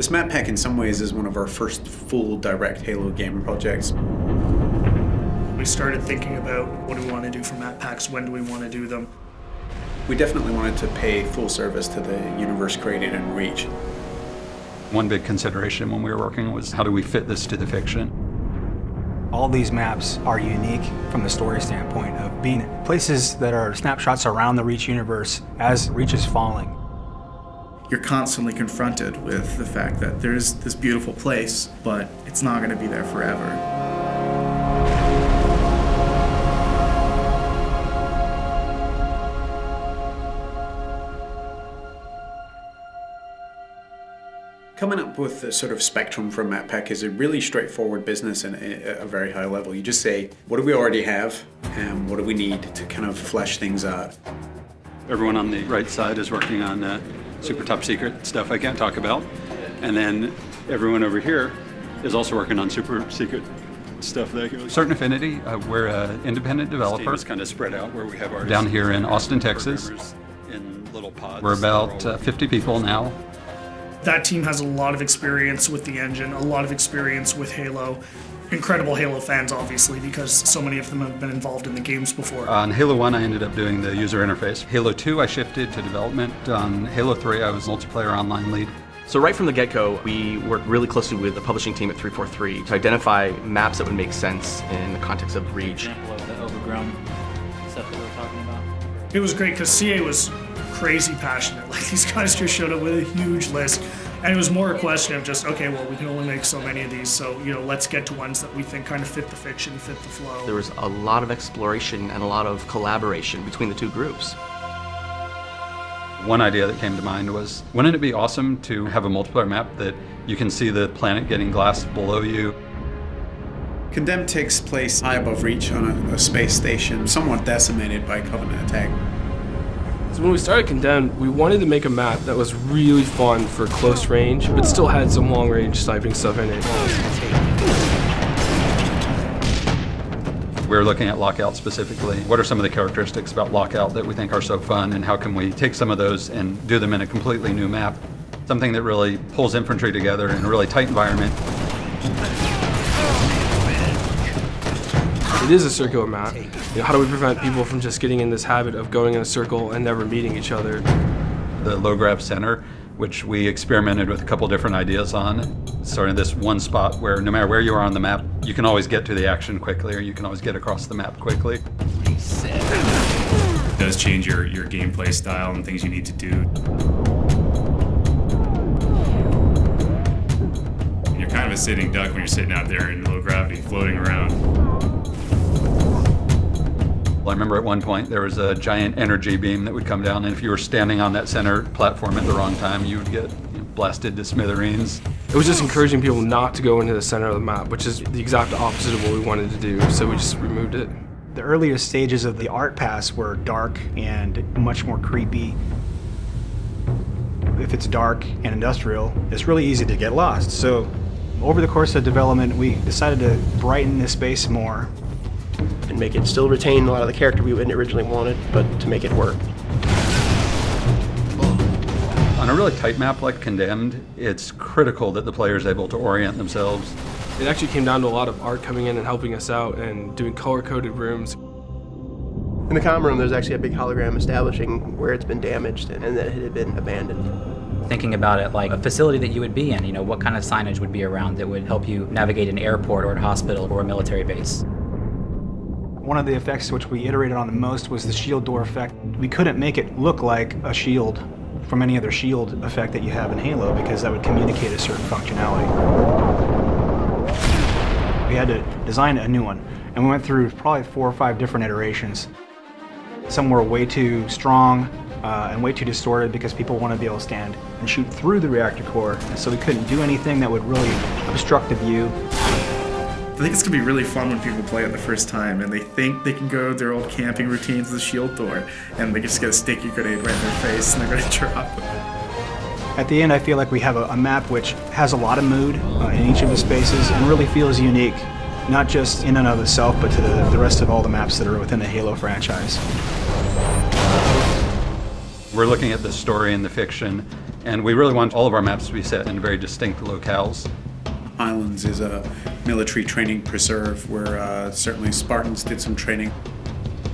This map pack in some ways is one of our first full direct Halo game projects. We started thinking about what do we want to do for map packs, when do we want to do them. We definitely wanted to pay full service to the universe created in Reach. One big consideration when we were working was how do we fit this to the fiction? All these maps are unique from the story standpoint of being places that are snapshots around the Reach universe as Reach is falling. You're constantly confronted with the fact that there's this beautiful place, but it's not going to be there forever. Coming up with the sort of spectrum for a map pack is a really straightforward business and at a very high level. You just say, what do we already have and what do we need to kind of flesh things out? Everyone on the right side is working on super top secret stuff I can't talk about. And then everyone over here is also working on super secret stuff. Certain Affinity, we're an independent developer. This team is kind of spread out where we have our down here in Austin, Texas. In little pods. We're about 50 people now. That team has a lot of experience with the engine, a lot of experience with Halo. Incredible Halo fans, obviously, because so many of them have been involved in the games before. On Halo 1, I ended up doing the user interface. Halo 2, I shifted to development. On Halo 3, I was multiplayer online lead. So right from the get-go, we worked really closely with the publishing team at 343 to identify maps that would make sense in the context of Reach. Example of the overgrown stuff that we're talking about. It was great because CA was crazy passionate. Like, these guys just showed up with a huge list. And it was more a question of just, okay, well, we can only make so many of these, so, let's get to ones that we think kind of fit the fiction, fit the flow. There was a lot of exploration and a lot of collaboration between the two groups. One idea that came to mind was, wouldn't it be awesome to have a multiplayer map that you can see the planet getting glassed below you? Condemned takes place high above Reach on a space station, somewhat decimated by Covenant attack. So when we started Condemned, we wanted to make a map that was really fun for close range, but still had some long range sniping stuff in it. We're looking at Lockout specifically. What are some of the characteristics about Lockout that we think are so fun, and how can we take some of those and do them in a completely new map? Something that really pulls infantry together in a really tight environment. It is a circular map. How do we prevent people from just getting in this habit of going in a circle and never meeting each other? The low grav center, which we experimented with a couple different ideas on. Sort of this one spot where no matter where you are on the map, you can always get to the action quickly, or you can always get across the map quickly. It does change your gameplay style and things you need to do. You're kind of a sitting duck when you're sitting out there in low gravity, floating around. I remember at one point there was a giant energy beam that would come down, and if you were standing on that center platform at the wrong time, you would get blasted to smithereens. It was just encouraging people not to go into the center of the map, which is the exact opposite of what we wanted to do, so we just removed it. The earliest stages of the art pass were dark and much more creepy. If it's dark and industrial, it's really easy to get lost. So over the course of development, we decided to brighten this space more. And make it still retain a lot of the character we originally wanted, but to make it work. On a really tight map like Condemned, it's critical that the player is able to orient themselves. It actually came down to a lot of art coming in and helping us out and doing color-coded rooms. In the comm room, there's actually a big hologram establishing where it's been damaged and that it had been abandoned. Thinking about it like a facility that you would be in, what kind of signage would be around that would help you navigate an airport or a hospital or a military base. One of the effects which we iterated on the most was the shield door effect. We couldn't make it look like a shield from any other shield effect that you have in Halo because that would communicate a certain functionality. We had to design a new one, and we went through probably 4 or 5 different iterations. Some were way too strong and way too distorted because people want to be able to stand and shoot through the reactor core, and so we couldn't do anything that would really obstruct the view. I think it's going to be really fun when people play it the first time and they think they can go their old camping routines with the shield door and they just get a sticky grenade right in their face and they're going to drop it. At the end, I feel like we have a map which has a lot of mood in each of the spaces and really feels unique, not just in and of itself, but to the rest of all the maps that are within the Halo franchise. We're looking at the story and the fiction And we really want all of our maps to be set in very distinct locales. Highlands is a military training preserve where certainly Spartans did some training.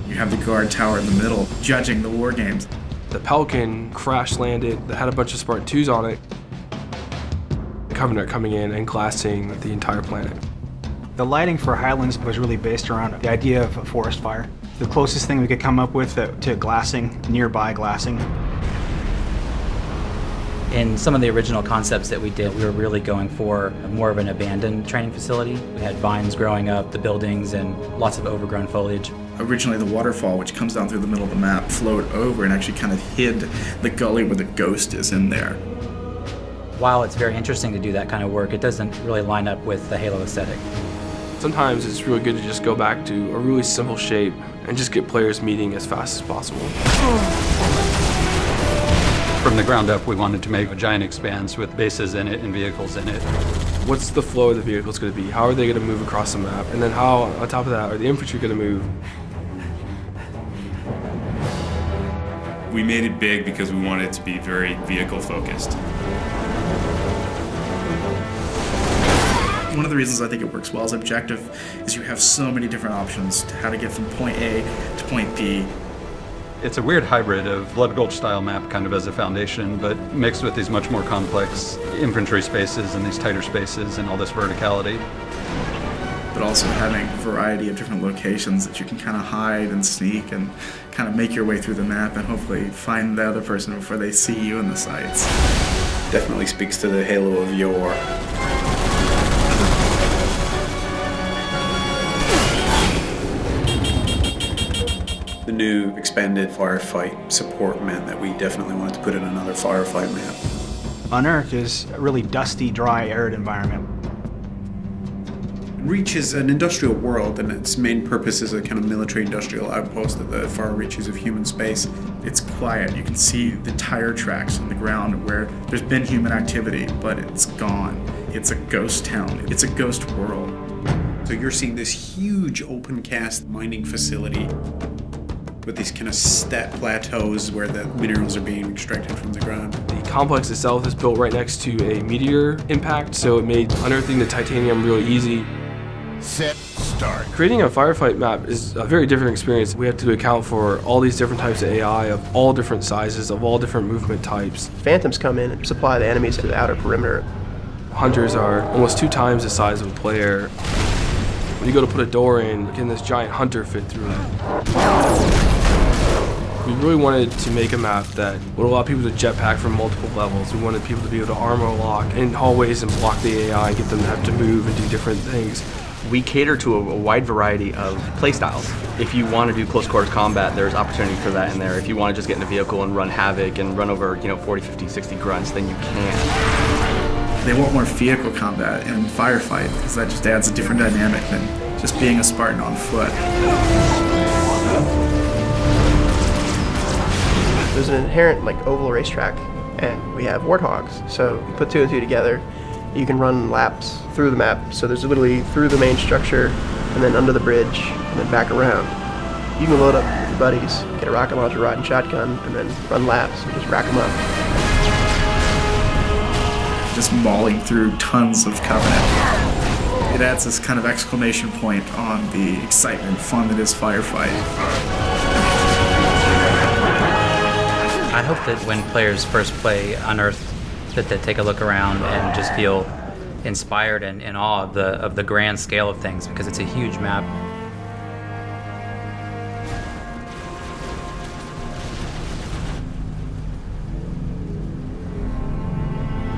You have the guard tower in the middle, judging the war games. The Pelican crash landed that had a bunch of Spartan 2s on it. The Covenant coming in and glassing the entire planet. The lighting for Highlands was really based around the idea of a forest fire. The closest thing we could come up with to glassing, nearby glassing. In some of the original concepts that we did, we were really going for more of an abandoned training facility. We had vines growing up, the buildings, and lots of overgrown foliage. Originally, the waterfall, which comes down through the middle of the map, flowed over and actually kind of hid the gully where the ghost is in there. While it's very interesting to do that kind of work, it doesn't really line up with the Halo aesthetic. Sometimes it's really good to just go back to a really simple shape and just get players meeting as fast as possible. From the ground up, we wanted to make a giant expanse with bases in it and vehicles in it. What's the flow of the vehicles going to be? How are they going to move across the map? And then how, on top of that, are the infantry going to move? We made it big because we wanted it to be very vehicle focused. One of the reasons I think it works well as objective is you have so many different options to how to get from point A to point B. It's a weird hybrid of Blood Gulch style map kind of as a foundation, but mixed with these much more complex infantry spaces and these tighter spaces and all this verticality. But also having a variety of different locations that you can kind of hide and sneak and kind of make your way through the map and hopefully find the other person before they see you in the sights. Definitely speaks to the Halo of yore. The new expanded firefight support meant that we definitely wanted to put in another firefight map. Unearthed is a really dusty, dry, arid environment. Reach is an industrial world, and its main purpose is a kind of military-industrial outpost at the far reaches of human space. It's quiet. You can see the tire tracks on the ground where there's been human activity, but it's gone. It's a ghost town. It's a ghost world. So you're seeing this huge open-cast mining facility with these kind of step plateaus where the minerals are being extracted from the ground. The complex itself is built right next to a meteor impact, so it made unearthing the titanium really easy. Set, start. Creating a firefight map is a very different experience. We have to account for all these different types of AI of all different sizes, of all different movement types. Phantoms come in and supply the enemies to the outer perimeter. Hunters are almost 2 times the size of a player. When you go to put a door in, can this giant hunter fit through it? We really wanted to make a map that would allow people to jetpack from multiple levels. We wanted people to be able to armor lock in hallways and block the AI and get them to have to move and do different things. We cater to a wide variety of playstyles. If you want to do close quarters combat, there's opportunity for that in there. If you want to just get in a vehicle and run havoc and run over, 40, 50, 60 grunts, then you can. They want more vehicle combat and firefight because that just adds a different dynamic than just being a Spartan on foot. There's an inherent oval racetrack, and we have warthogs. So you put 2 and 2 together, you can run laps through the map. So there's literally through the main structure, and then under the bridge, and then back around. You can load up with your buddies, get a rocket launcher, rod, and shotgun, and then run laps and just rack them up. Just mauling through tons of Covenant. It adds this kind of exclamation point on the excitement and fun that is firefight. I hope that when players first play Unearthed, that they take a look around and just feel inspired and in awe of the grand scale of things, because it's a huge map.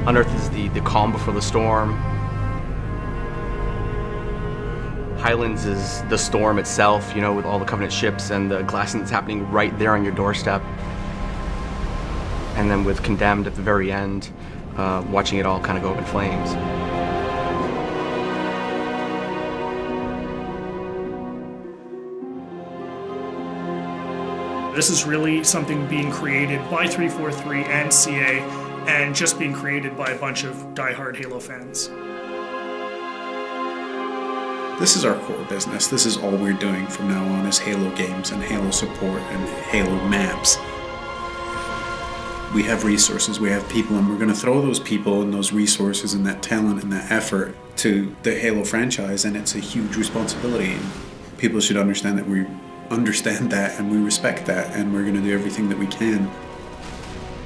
Unearthed is the calm before the storm. Highlands is the storm itself, with all the Covenant ships and the glassing that's happening right there on your doorstep. And then with Condemned at the very end, watching it all kind of go up in flames. This is really something being created by 343 and CA, and just being created by a bunch of diehard Halo fans. This is our core business. This is all we're doing from now on is Halo games and Halo support and Halo maps. We have resources, we have people, and we're going to throw those people and those resources and that talent and that effort to the Halo franchise, and it's a huge responsibility. People should understand that we understand that and we respect that, and we're going to do everything that we can.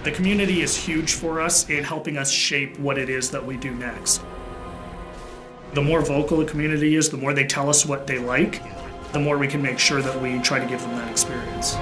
The community is huge for us in helping us shape what it is that we do next. The more vocal the community is, the more they tell us what they like, the more we can make sure that we try to give them that experience.